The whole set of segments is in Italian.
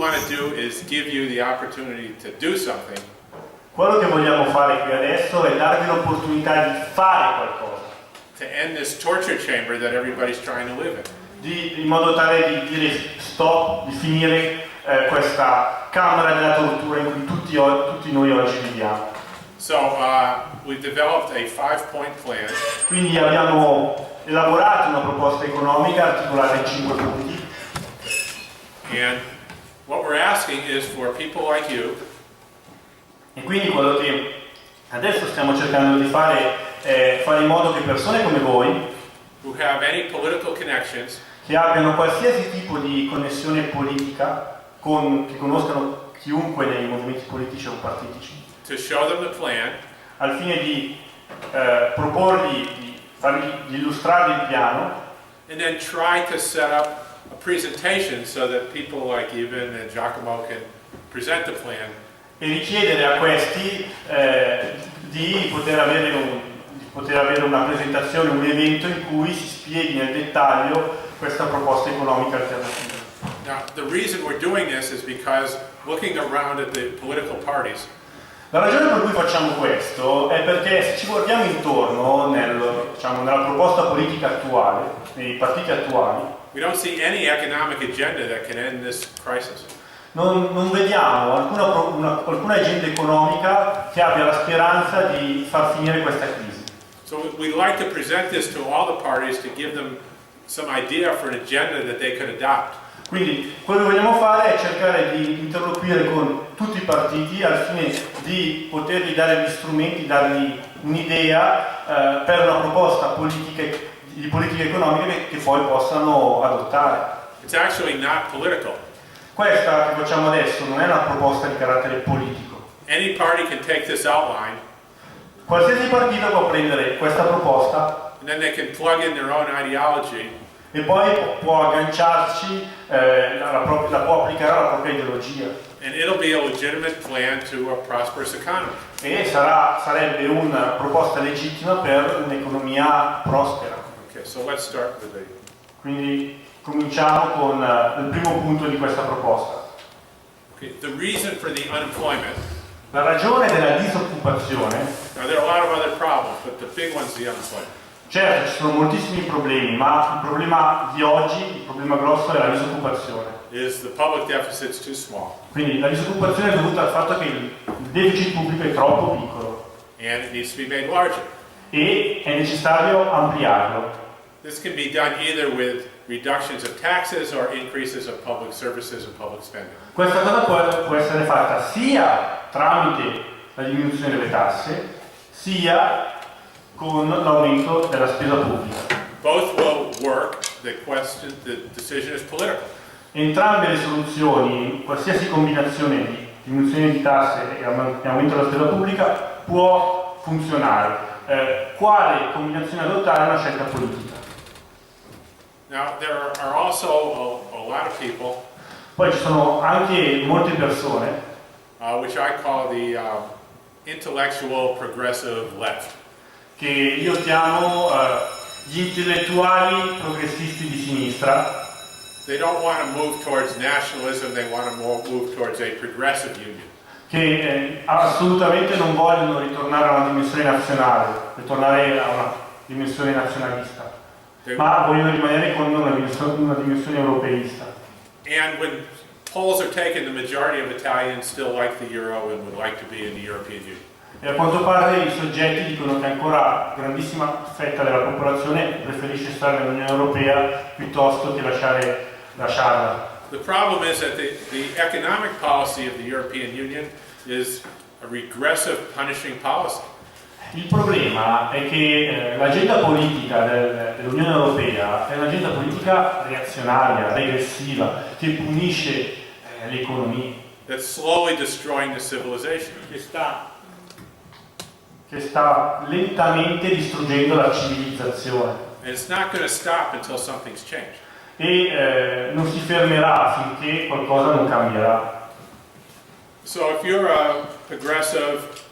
want to do is give you the opportunity to do something. Quello che vogliamo fare qui adesso è darvi l'opportunità di fare qualcosa. To end this torture chamber that everybody's trying to live in. In modo tale di dire stop, di finire questa camera della tortura in cui tutti noi oggi viviamo. So we've developed a 5-point plan. Quindi abbiamo elaborato una proposta economica articolata in 5 punti. And what we're asking is for people like you. E quindi quello che adesso stiamo cercando di fare è fare in modo che persone come voi, who have any political connections, che abbiano qualsiasi tipo di connessione politica, che conoscano chiunque nei movimenti politici o partitici, to show them the plan, al fine di proporgli, di illustrargli il piano, and then try to set up a presentation so that people like Ivan and Giacomo can present the plan. E richiedere a questi di poter avere una presentazione, un evento in cui si spieghi nel dettaglio questa proposta economica alternativa. Now, the reason we're doing this is because looking around at the political parties, la ragione per cui facciamo questo è perché se ci guardiamo intorno nella proposta politica attuale, nei partiti attuali, we don't see any economic agenda that can end this crisis. Non vediamo alcuna agenda economica che abbia la speranza di far finire questa crisi. So we'd like to present this to all the parties to give them some idea for an agenda that they could adopt. Quindi quello che vogliamo fare è cercare di interloquire con tutti i partiti al fine di potergli dare gli strumenti, dargli un'idea per una proposta di politica economica che poi possano adottare. It's actually not political. Questa che facciamo adesso non è una proposta di carattere politico. Any party can take this outline. Qualsiasi partito può prendere questa proposta And then they can plug in their own ideology. E poi può agganciarci, la può applicare alla propria ideologia. And it'll be a legitimate plan to a prosperous economy. E sarebbe una proposta legittima per un'economia prospera. Okay, so let's start with Quindi cominciamo con il primo punto di questa proposta. Okay, the reason for the unemployment. La ragione della disoccupazione. Now there are a lot of other problems, but the big one's the unemployment. Certo, ci sono moltissimi problemi, ma il problema di oggi, il problema grosso è la disoccupazione. Is the public deficit's too small. Quindi la disoccupazione è dovuta al fatto che il deficit pubblico è troppo piccolo. And it needs to be made larger. E è necessario ampliarlo. This can be done either with reductions of taxes or increases of public services and public spending. Questa cosa può essere fatta sia tramite la diminuzione delle tasse, sia con l'aumento della spesa pubblica. Both will work. The decision is political. Entrambe le soluzioni, qualsiasi combinazione di diminuzione di tasse e aumento della spesa pubblica può funzionare. Quale combinazione adottare è una scelta politica. Now there are also a lot of people. Poi ci sono anche molte persone, which I call the intellectual progressive left. Che io chiamo gli intellettuali progressisti di sinistra. They don't want to move towards nationalism, they want to move towards a progressive union. Che assolutamente non vogliono ritornare a una dimensione nazionale, ritornare a una dimensione nazionalista, ma vogliono rimanere con una dimensione europeista. And when polls are taken, the majority of Italians still like the euro and would like to be in the European Union. E a quanto pare i soggetti dicono che ancora grandissima fetta della popolazione preferisce stare nell'Unione Europea piuttosto che lasciarla. The problem is that the economic policy of the European Union is a regressive, punishing policy. Il problema è che l'agenda politica dell'Unione Europea è un'agenda politica reazionaria, regressiva, che punisce l'economia. That's slowly destroying the civilization. Che sta lentamente distruggendo la civilizzazione. And it's not going to stop until something's changed. E non si fermerà finché qualcosa non cambierà. So if you're a progressive,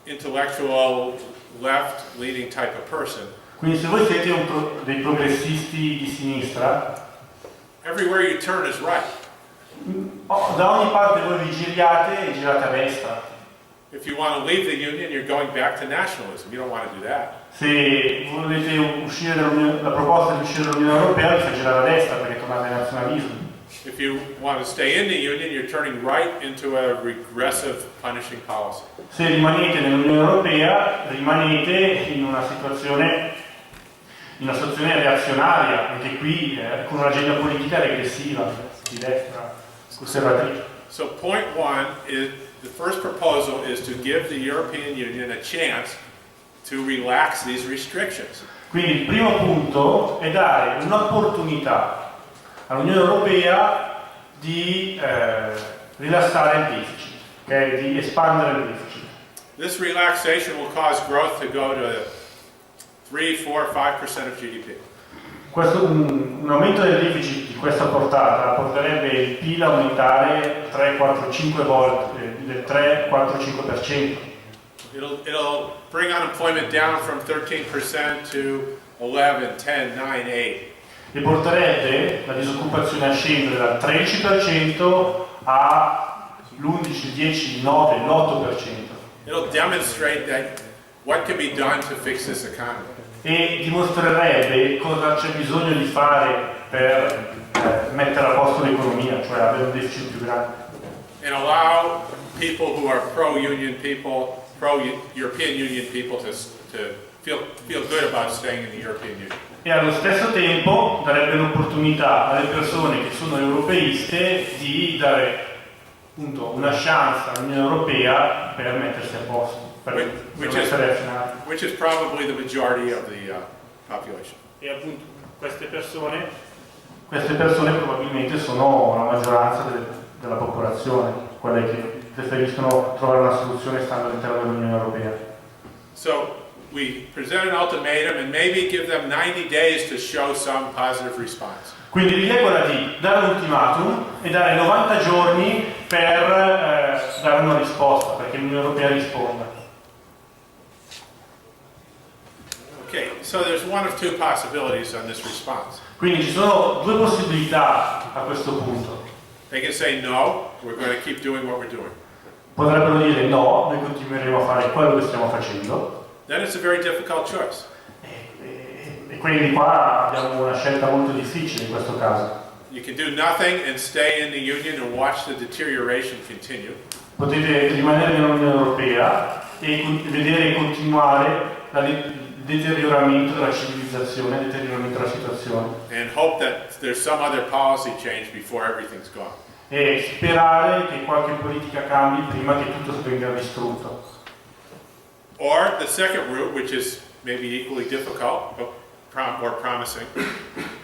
intellectual, left-leaning type of person, quindi se voi siete dei progressisti di sinistra, everywhere you turn is right. Da ogni parte voi vi giriate e girate a destra. If you want to leave the Union, you're going back to nationalism. You don't want to do that. Se volete uscire la proposta di uscire dall'Unione Europea vi fa girare a destra perché tornate al nazionalismo. If you want to stay in the Union, you're turning right into a regressive punishing policy. Se rimanete nell'Unione Europea, rimanete in una situazione reazionaria, anche qui con un'agenda politica regressiva, di destra, conservatrice. So point one is, the first proposal is to give the European Union a chance to relax these restrictions. Quindi il primo punto è dare un'opportunità all'Unione Europea di rilassare il deficit, okay? Di espandere il deficit. This relaxation will cause growth to go to 3, 4, 5% of GDP. Un aumento del deficit di questa portata porterebbe il PIL a aumentare 3, 4, 5 volte, del 3, 4, 5%. It'll bring unemployment down from 13% to 11, 10, 9, 8. E porterebbe la disoccupazione a scendere dal 13% all'11, 10, 9, l'8%. It'll demonstrate that what can be done to fix this economy. E dimostrerebbe cosa c'è bisogno di fare per mettere a posto l'economia, cioè avere un deficit più grande. And allow people who are pro-Union people, pro-European Union people to feel good about staying in the European Union. E allo stesso tempo darebbe l'opportunità alle persone che sono europeiste di dare appunto una chance all'Unione Europea per mettersi a posto, per essere azionari. Which is probably the majority of the population. E appunto queste persone probabilmente sono la maggioranza della popolazione, quelle che preferiscono trovare una soluzione stando all'interno dell'Unione Europea. So we present an ultimatum and maybe give them 90 days to show some positive response. Quindi l'idea è quella di dare un ultimatum e dare 90 giorni per dare una risposta, perché l'Unione Europea risponda. Okay, so there's one of two possibilities on this response. Quindi ci sono due possibilità a questo punto. They can say no, we're going to keep doing what we're doing. Potrebbero dire no, noi continueremo a fare quello che stiamo facendo. Then it's a very difficult choice. E quindi qua abbiamo una scelta molto difficile in questo caso. You can do nothing and stay in the Union and watch the deterioration continue. Potete rimanere nell'Unione Europea e vedere continuare il deterioramento della civilizzazione, il deterioramento della situazione. And hope that there's some other policy change before everything's gone. E sperare che qualche politica cambi prima che tutto venga distrutto. Or the second route, which is maybe equally difficult, but more promising.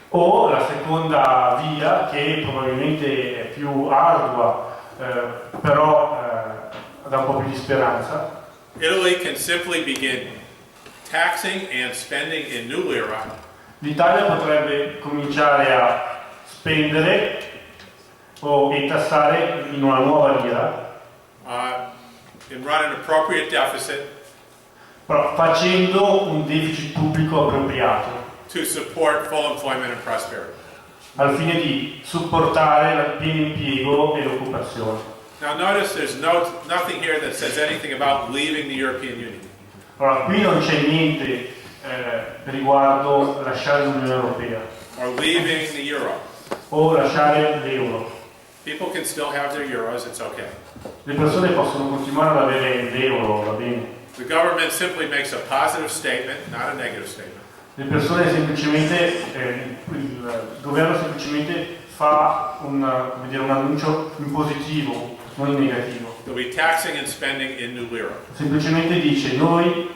O la seconda via, che probabilmente è più ardua, però dà un po' più di speranza. Italy can simply begin taxing and spending in new lira. L'Italia potrebbe cominciare a spendere e tassare in una nuova lira, And run an appropriate deficit però facendo un deficit pubblico appropriato, to support full employment and prosperity. al fine di supportare il pieno impiego e l'occupazione. Now notice there's nothing here that says anything about leaving the European Union. Allora, qui non c'è niente riguardo lasciare l'Unione Europea Or leaving the euro. o lasciare l'euro. People can still have their euros, it's okay. Le persone possono continuare ad avere l'euro, va bene. The government simply makes a positive statement, not a negative statement. Le persone semplicemente, il governo semplicemente fa un annuncio in positivo, non in negativo. They'll be taxing and spending in new lira. Semplicemente dice noi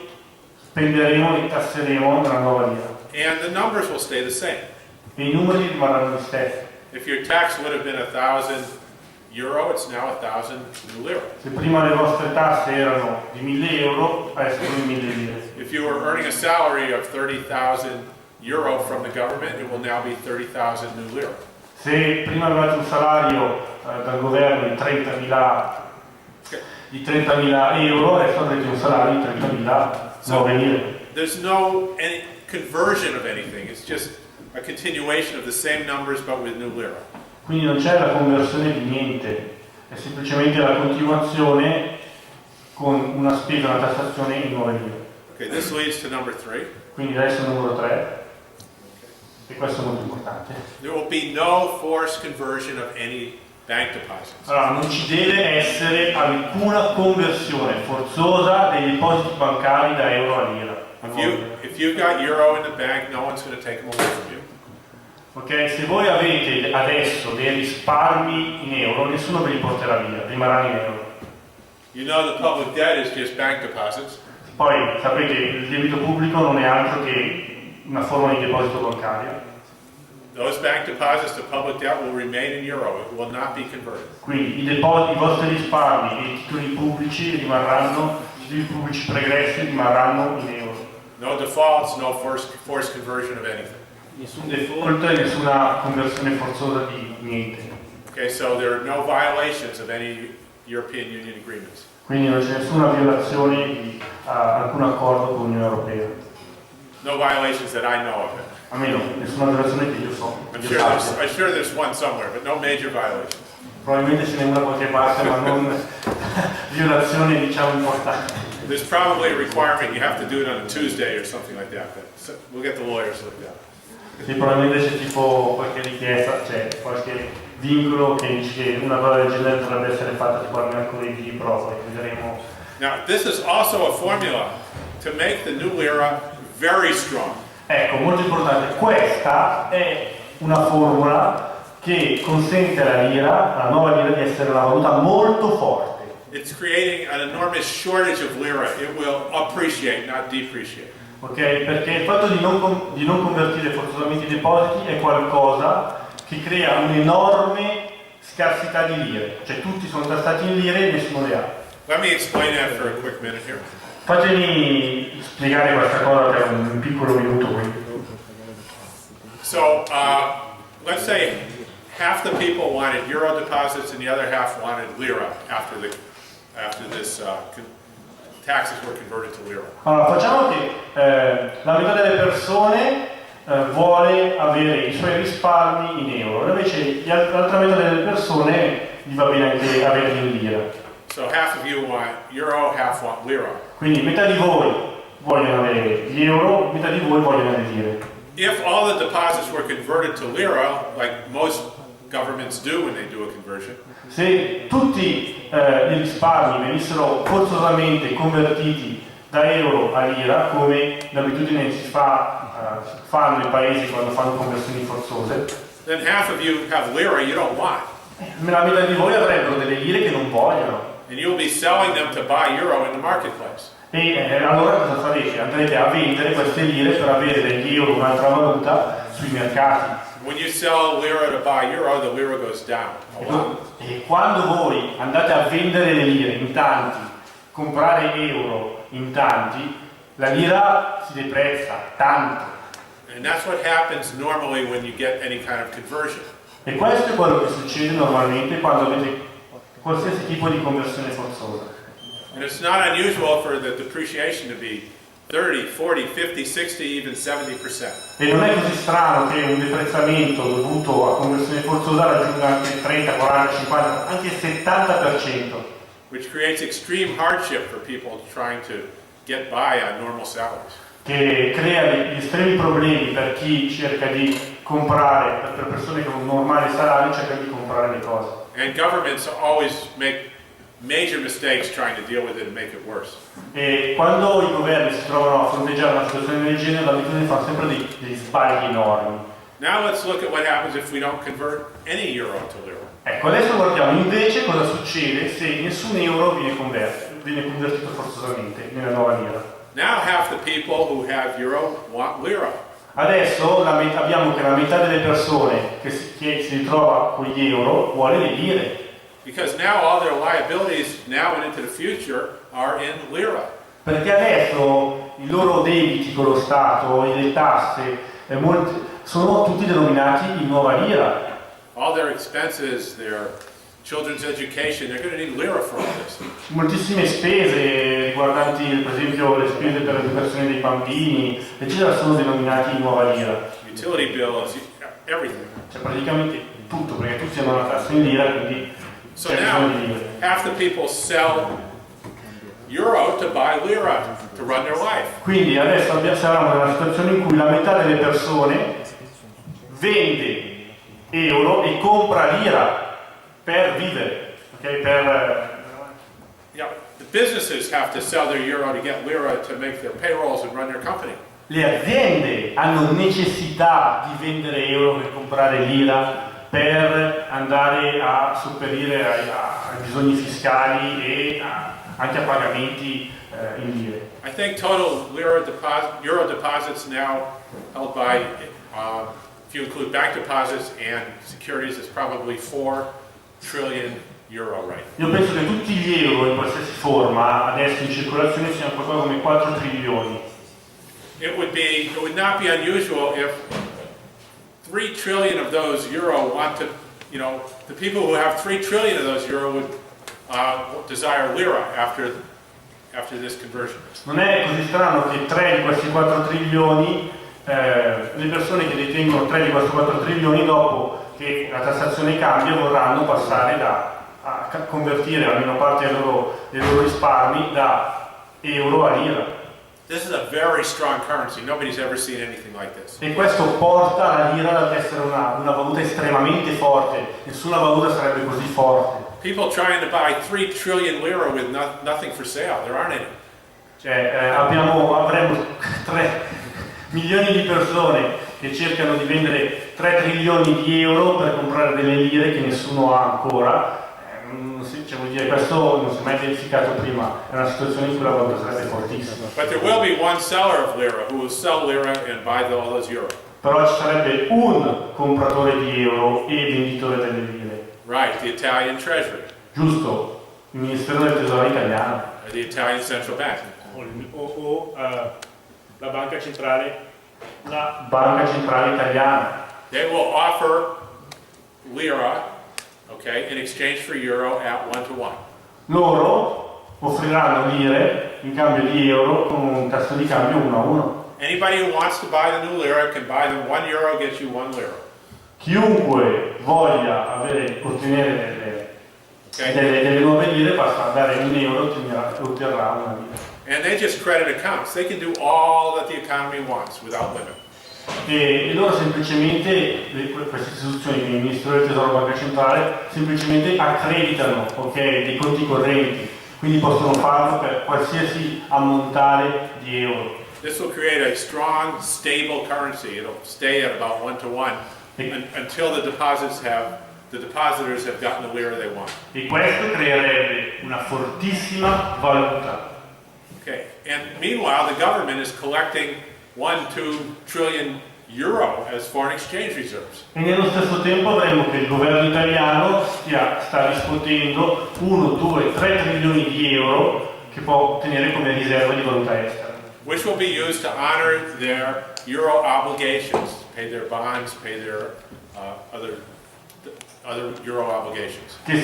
spenderemo e tasseremo nella nuova lira. And the numbers will stay the same. E i numeri rimarranno gli stessi. If your tax would have been €1,000, it's now 1,000 new lira. Se prima le vostre tasse erano di 1.000 euro, adesso sono 1.000 lire. If you were earning a salary of €30,000 from the government, it will now be 30,000 new lira. Se prima avevate un salario dal governo di 30.000 euro, adesso avrete un salario di 30.000 nuove lire. There's no any conversion of anything. It's just a continuation of the same numbers but with new lira. Quindi non c'è la conversione di niente, è semplicemente la continuazione con una spesa, una tassazione in nuove lire. Okay, this leads to number 3. Quindi adesso il numero 3, e questo è molto importante. There will be no forced conversion of any bank deposits. Allora, non ci deve essere alcuna conversione forzosa dei depositi bancari da euro a lira. If you've got euro in the bank, no one's going to take them away from you. Ok, se voi avete adesso dei risparmi in euro, nessuno ve li porterà via, rimarranno in euro. You know the public debt is just bank deposits. Poi sapete il debito pubblico non è altro che una forma di deposito bancario. Those bank deposits, the public debt will remain in euro. It will not be converted. Quindi i vostri risparmi e i titoli pubblici rimarranno, i titoli pubblici pregressi rimarranno in euro. No defaults, no forced conversion of anything. Nessun default e nessuna conversione forzosa di niente. Okay, so there are no violations of any European Union agreements. Quindi non c'è nessuna violazione di alcun accordo con l'Unione Europea. No violations that I know of. Almeno nessuna violazione che io so. I'm sure there's one somewhere, but no major violations. Probabilmente ce n'è una da qualche parte, ma non violazioni diciamo importanti. There's probably a requirement you have to do it on a Tuesday or something like that, but we'll get the lawyers to look at it. Sì, probabilmente c'è tipo qualche richiesta, c'è qualche vincolo che dice che una cosa del genere dovrebbe essere fatta tipo al mercoledì, poi vedremo. Now, this is also a formula to make the new lira very strong. Ecco, molto importante, questa è una formula che consente alla lira, alla nuova lira, di essere una valuta molto forte. It's creating an enormous shortage of lira. It will appreciate, not depreciate. Ok? Perché il fatto di non convertire forzosamente i depositi è qualcosa che crea un'enorme scarsità di lire. Cioè tutti sono tassati in lire e nessuno le ha. Let me explain that for a quick minute here. Fatemi spiegare questa cosa per un piccolo minuto qui. So, let's say half the people wanted euro deposits and the other half wanted lira after this taxes were converted to lira. Allora, facciamo che la metà delle persone vuole avere i suoi risparmi in euro, invece l'altra metà delle persone gli va bene anche averli in lira. So half of you want euro, half want lira. Quindi metà di voi vogliono avere gli euro, metà di voi vogliono le lire. If all the deposits were converted to lira, like most governments do when they do a conversion, se tutti i risparmi venissero forzosamente convertiti da euro a lira, come d'abitudine si fanno i paesi quando fanno conversioni forzose, then half of you have lira you don't want. la metà di voi avrebbero delle lire che non vogliono. And you'll be selling them to buy euro in the marketplace. E allora cosa farete? Andrete a vendere queste lire per avere degli euro, un'altra valuta, sui mercati. When you sell lira to buy euro, the lira goes down a lot. E quando voi andate a vendere le lire in tanti, comprare euro in tanti, la lira si deprezza tanto. And that's what happens normally when you get any kind of conversion. E questo è quello che succede normalmente quando avete qualsiasi tipo di conversione forzosa. And it's not unusual for the depreciation to be 30, 40, 50, 60, even 70%. E non è così strano che un deprezzamento dovuto a conversione forzosa raggiunga anche il 30, 40, 50, anche il 70%. Which creates extreme hardship for people trying to get by on normal salaries. Che crea degli estremi problemi per chi cerca di comprare, per persone con un normale salario cerca di comprare le cose. And governments always make major mistakes trying to deal with it and make it worse. E quando i governi si trovano a fronteggiare una situazione del genere, l'abitudine fa sempre degli sbagli enormi. Now let's look at what happens if we don't convert any euro to lira. Ecco, adesso guardiamo invece cosa succede se nessun euro viene convertito forzosamente nella nuova lira. Now half the people who have euro want lira. Adesso abbiamo che la metà delle persone che si ritrova con gli euro vuole le lire. Because now all their liabilities now and into the future are in lira. Perché adesso i loro debiti con lo Stato, le tasse, sono tutti denominati in nuova lira. All their expenses, their children's education, they're going to need lira for all this. Moltissime spese riguardanti per esempio le spese per l'educazione dei bambini, eccetera, sono denominati in nuova lira. Utility bills, everything. Cioè praticamente tutto, perché tutti hanno una tassa in lira, quindi So c'è now, bisogno di lire. half the people sell euro to buy lira to run their life. Quindi adesso siamo in una situazione in cui la metà delle persone vende euro e compra lira per vivere, ok? Yeah, the businesses have to sell their euro to get lira to make their payrolls and run their company. Le aziende hanno necessità di vendere euro per comprare lira per andare a sopperire ai bisogni fiscali e anche a pagamenti in lire. I think total euro deposits now held by, if you include bank deposits and securities, is probably 4 trillion euro, right? Io penso che tutti gli euro in qualsiasi forma adesso in circolazione siano qualcosa come 4 trilioni. It would not be unusual if 3 trillion of those euro want to, the people who have 3 trillion of those euro would desire lira after this conversion. Non è così strano che 3 di questi 4 trilioni, le persone che detengono 3 di questi 4 trilioni dopo che la tassazione cambia vorranno passare a convertire almeno parte dei loro risparmi da euro a lira. This is a very strong currency. Nobody's ever seen anything like this. E questo porta la lira ad essere una valuta estremamente forte. Nessuna valuta sarebbe così forte. People trying to buy 3 trillion lira with nothing for sale. There aren't any. Cioè, avremo 3 milioni di persone che cercano di vendere 3 trilioni di euro per comprare delle lire che nessuno ha ancora. Vuol dire, questo non si è mai verificato prima, è una situazione in cui la valuta sarebbe fortissima. But there will be one seller of lira who will sell lira and buy all those euro. Però ci sarebbe un compratore di euro e venditore delle lire. Right, the Italian Treasury. Giusto, il Ministero del Tesoro italiano. Or the Italian Central Bank. La Banca Centrale. La Banca Centrale Italiana. They will offer lira, okay, in exchange for euro at 1-to-1. Loro offriranno lire in cambio di euro con un tasso di cambio 1 a 1. Anybody who wants to buy the new lira can buy them 1 euro, gets you 1 lira. Chiunque voglia ottenere delle nuove lire basta dare un euro e otterrà una lira. And they just credit accounts. They can do all that the economy wants without limit. E loro semplicemente, queste istituzioni, il Ministero del Tesoro e la Banca Centrale, semplicemente accreditano, dei conti correnti, quindi possono farlo per qualsiasi ammontare di euro. This will create a strong, stable currency. It'll stay at about 1-to-1 until the depositors have gotten the lira they want. E questo creerebbe una fortissima valuta. Okay. And meanwhile, the government is collecting 1-2 trillion euro as foreign exchange reserves. E nello stesso tempo avremo che il governo italiano sta riscuotendo 1, 2, 3 trilioni di euro che può ottenere come riserva di valuta estera. Which will be used to honor their euro obligations, pay their bonds, pay their other euro obligations. Che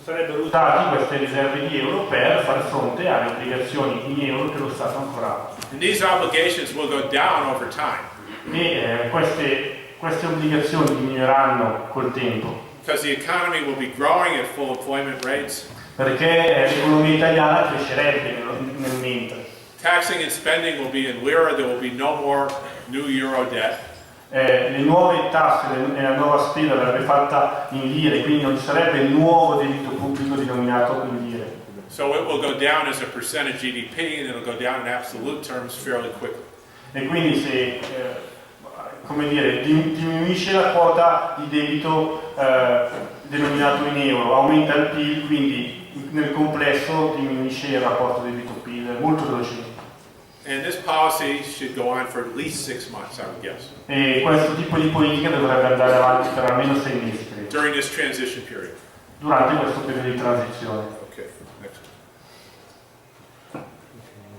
sarebbero usati queste riserve di euro per far fronte alle obbligazioni in euro che lo Stato ancora ha. And these obligations will go down over time. E queste obbligazioni diminuiranno col tempo. Because the economy will be growing at full employment rates. Perché l'economia italiana crescerebbe nel mentre. Taxing and spending will be in lira, there will be no more new euro debt. Le nuove tasse e la nuova spesa verrebbe fatta in lire, quindi non ci sarebbe il nuovo debito pubblico denominato in lire. So it will go down as a percent of GDP and it'll go down in absolute terms fairly quickly. E quindi se diminuisce la quota di debito denominato in euro, aumenta il PIL, quindi nel complesso diminuisce il rapporto debito-PIL molto velocemente. And this policy should go on for at least 6 months, I would guess. E questo tipo di politica dovrebbe andare avanti per almeno 6 mesi, credo, During this transition period. durante questo periodo di transizione. Okay, next.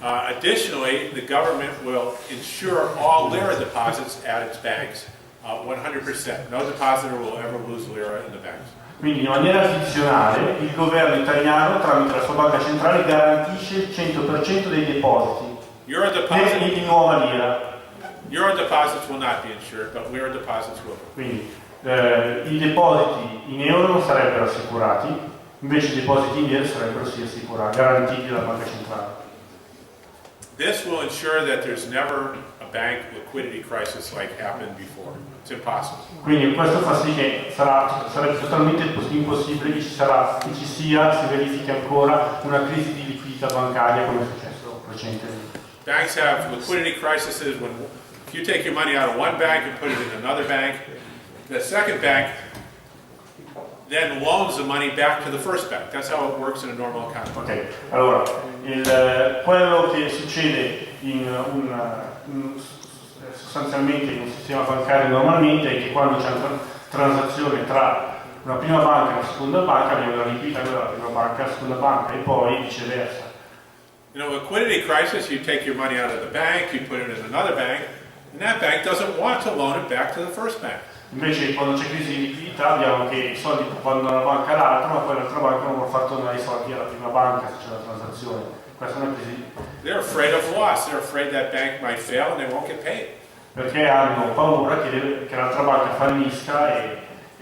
Additionally, the government will insure all lira deposits at its banks 100%. No depositor will ever lose lira in the banks. Quindi in maniera addizionale il governo italiano tramite la sua banca centrale garantisce il 100% dei depositi Euro deposit, in nuova lira. Euro deposits will not be insured, but lira deposits will. Quindi i depositi in euro non sarebbero assicurati, invece i depositi in lire sarebbero sì assicurati, garantiti dalla banca centrale. This will ensure that there's never a bank liquidity crisis like happened before. It's impossible. Quindi questo fa sì che sarebbe totalmente impossibile che ci sia, si verifichi ancora una crisi di liquidità bancaria come è successo recentemente. Banks have liquidity crises when if you take your money out of one bank and put it in another bank, the second bank then loans the money back to the first bank. That's how it works in a normal economy. Ok, allora, quello che succede sostanzialmente in un sistema bancario normalmente è che quando c'è una transazione tra una prima banca e una seconda banca abbiamo la liquidità della prima banca, la seconda banca e poi viceversa. In a liquidity crisis, you take your money out of the bank, you put it in another bank, and that bank doesn't want to loan it back to the first bank. Invece quando c'è crisi di liquidità abbiamo che i soldi vanno da una banca all'altra, ma poi l'altra banca non vuole far tornare i soldi alla prima banca se c'è la transazione. Questa è una crisi. They're afraid of loss. They're afraid that bank might fail and they won't get paid. Perché hanno paura che l'altra banca fallisca e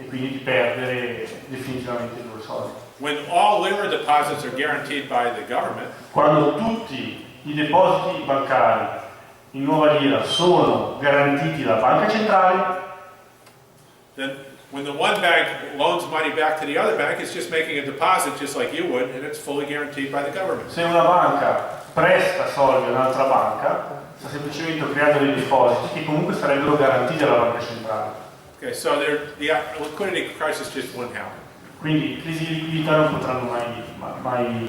quindi di perdere definitivamente i loro soldi. When all lira deposits are guaranteed by the government, Quando tutti i depositi bancari in nuova lira sono garantiti dalla banca centrale, then when the one bank loans money back to the other bank, it's just making a deposit just like you would, and it's fully guaranteed by the government. se una banca presta soldi a un'altra banca, sta semplicemente creando dei depositi che comunque sarebbero garantiti dalla banca centrale. Okay, so the liquidity crisis just wouldn't happen. Quindi crisi di liquidità non potranno mai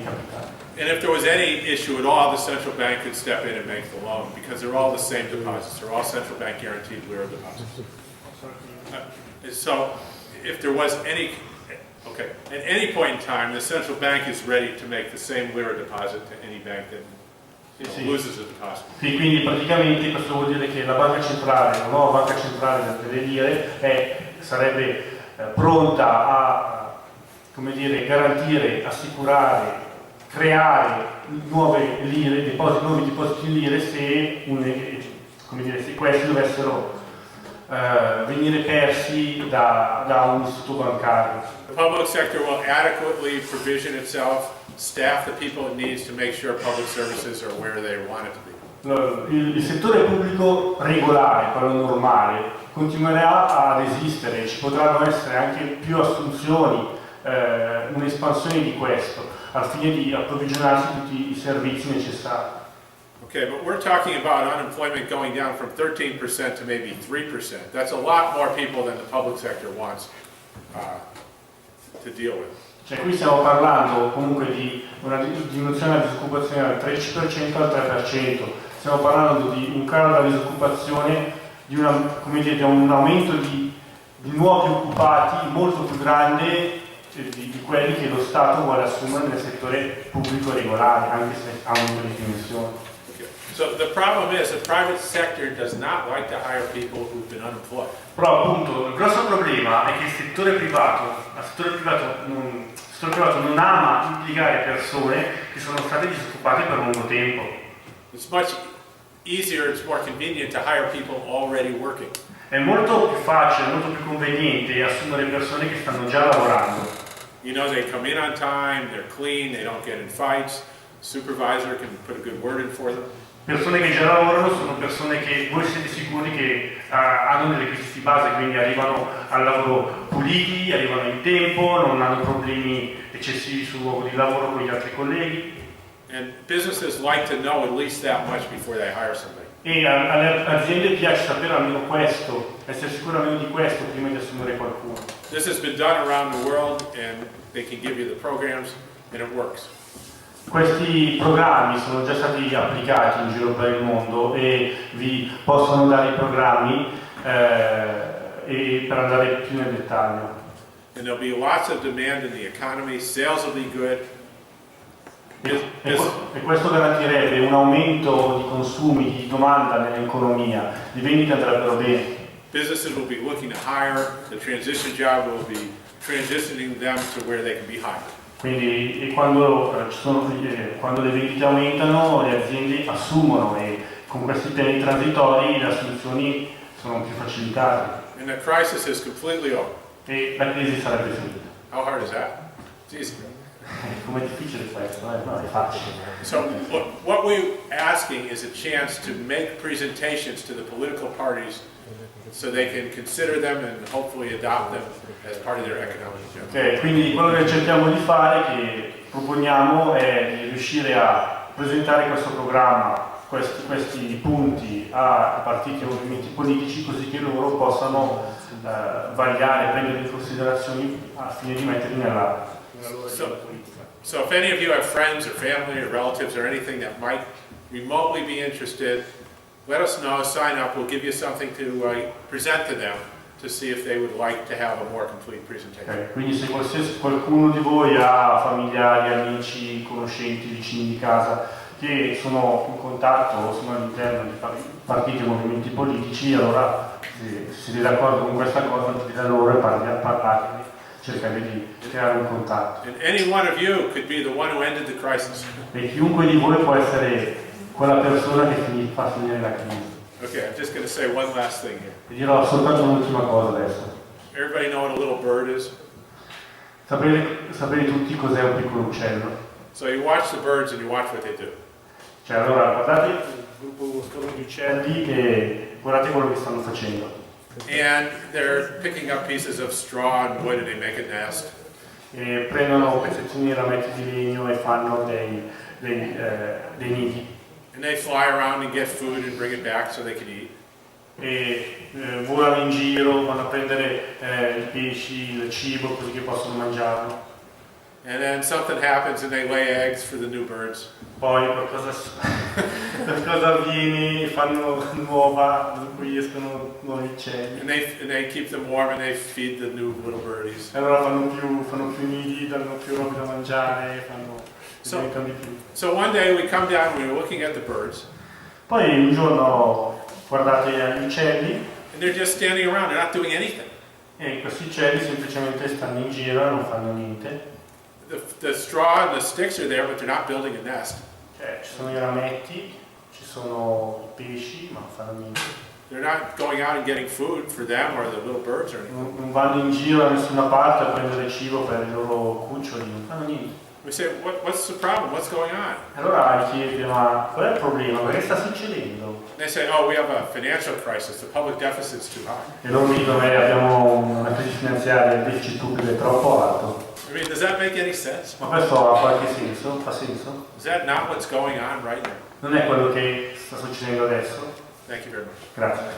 capitare. And if there was any issue at all, the central bank could step in and make the loan because they're all the same deposits. They're all central bank guaranteed lira deposits. So if there was at any point in time, the central bank is ready to make the same lira deposit to any bank that loses a deposit. Sì, quindi praticamente questo vuol dire che la banca centrale, la nuova banca centrale delle lire sarebbe pronta a garantire, assicurare, creare nuove lire, nuovi depositi in lire se questi dovessero venire persi da un istituto bancario. The public sector will adequately provision itself, staff the people it needs to make sure public services are where they want it to be. Il settore pubblico regolare, quello normale, continuerà ad esistere, ci potranno essere anche più assunzioni, un'espansione di questo, al fine di approvvigionarsi tutti i servizi necessari. Okay, but we're talking about unemployment going down from 13% to maybe 3%. That's a lot more people than the public sector wants to deal with. Cioè qui stiamo parlando comunque di una diminuzione della disoccupazione dal 13% al 3%, stiamo parlando di un calo della disoccupazione, di un aumento di nuovi occupati molto più grande di quelli che lo Stato vuole assumere nel settore pubblico regolare, anche se ha un numero di dimensioni. So the problem is the private sector does not like to hire people who've been unemployed. Però appunto il grosso problema è che il settore privato non ama impiegare persone che sono state disoccupate per lungo tempo. It's much easier, it's more convenient to hire people already working. È molto più facile, molto più conveniente assumere persone che stanno già lavorando. You know, they come in on time, they're clean, they don't get in fights, the supervisor can put a good word in for them. Persone che già lavorano sono persone che voi siete sicuri che hanno dei requisiti base, quindi arrivano al lavoro puliti, arrivano in tempo, non hanno problemi eccessivi sul luogo di lavoro con gli altri colleghi. And businesses like to know at least that much before they hire somebody. E alle aziende piace sapere almeno questo, essere sicuri almeno di questo prima di assumere qualcuno. This has been done around the world and they can give you the programs and it works. Questi programmi sono già stati applicati in giro per il mondo e vi possono dare i programmi e per andare più nel dettaglio. And there'll be lots of demand in the economy, sales will be good. E questo garantirebbe un aumento di consumi, di domanda nell'economia, di vendite andrebbero bene. Businesses will be looking to hire, the transition job will be transitioning them to where they can be hired. Quindi quando le vendite aumentano, le aziende assumono e con questi temi transitori le soluzioni sono più facilitate and the crisis is completely over. e la crisi sarebbe finita. How hard is that? It's easy. Com'è difficile questo? No, è facile. So what we're asking is a chance to make presentations to the political parties so they can consider them and hopefully adopt them as part of their economic agenda. Ok, quindi quello che cerchiamo di fare, che proponiamo, è di riuscire a presentare questo programma, questi punti a partiti e movimenti politici, così che loro possano vagliare, prendere in considerazione al fine di metterli nella loro agenda politica. So if any of you have friends or family or relatives or anything that might remotely be interested, let us know, sign up, we'll give you something to present to them to see if they would like to have a more complete presentation. Okay, quindi se qualcuno di voi ha familiari, amici, conoscenti, vicini di casa che sono in contatto o sono all'interno di partiti e movimenti politici, allora se siete d'accordo con questa cosa, dite a loro e parlatene, cercate di creare un contatto. And any one of you could be the one who ended the crisis. E chiunque di voi può essere quella persona che fa finire la crisi. Okay, I'm just going to say one last thing here. Vi dirò soltanto un'ultima cosa adesso. Everybody know what a little bird is? Sapete tutti cos'è un piccolo uccello? So you watch the birds and you watch what they do. Cioè, allora guardate il gruppo di uccelli e guardate quello che stanno facendo. And they're picking up pieces of straw and wood and they make a nest. E prendono pezzettini di rametti di legno e fanno dei nidi. And they fly around and get food and bring it back so they can eat. E volano in giro, vanno a prendere i pesci, il cibo così che possono mangiarlo. And then something happens and they lay eggs for the new birds. Poi qualcosa avviene, fanno nuova, da cui escono nuovi uccelli. And they keep them warm and they feed the new little birdies. E allora fanno più nidi, danno più roba da mangiare, diventano di più. So one day we come down, we were looking at the birds. Poi un giorno guardate gli uccelli And they're just standing around, they're not doing anything. e questi uccelli semplicemente stanno in giro e non fanno niente. The straw and the sticks are there, but they're not building a nest. Cioè, ci sono i rametti, ci sono i pesci, ma non fanno niente. They're not going out and getting food for them or the little birds or anything. Non vanno in giro da nessuna parte a prendere cibo per i loro cuccioli, non fanno niente. We say, what's the problem? What's going on? Allora chiedete, ma qual è il problema? Perché sta succedendo? They say, oh, we have a financial crisis. The public deficit's too high. E loro dicono che abbiamo una crisi finanziaria, il deficit pubblico è troppo alto. I mean, does that make any sense? Ma questo ha qualche senso? Fa senso? Is that not what's going on right now? Non è quello che sta succedendo adesso? Thank you very much. Grazie.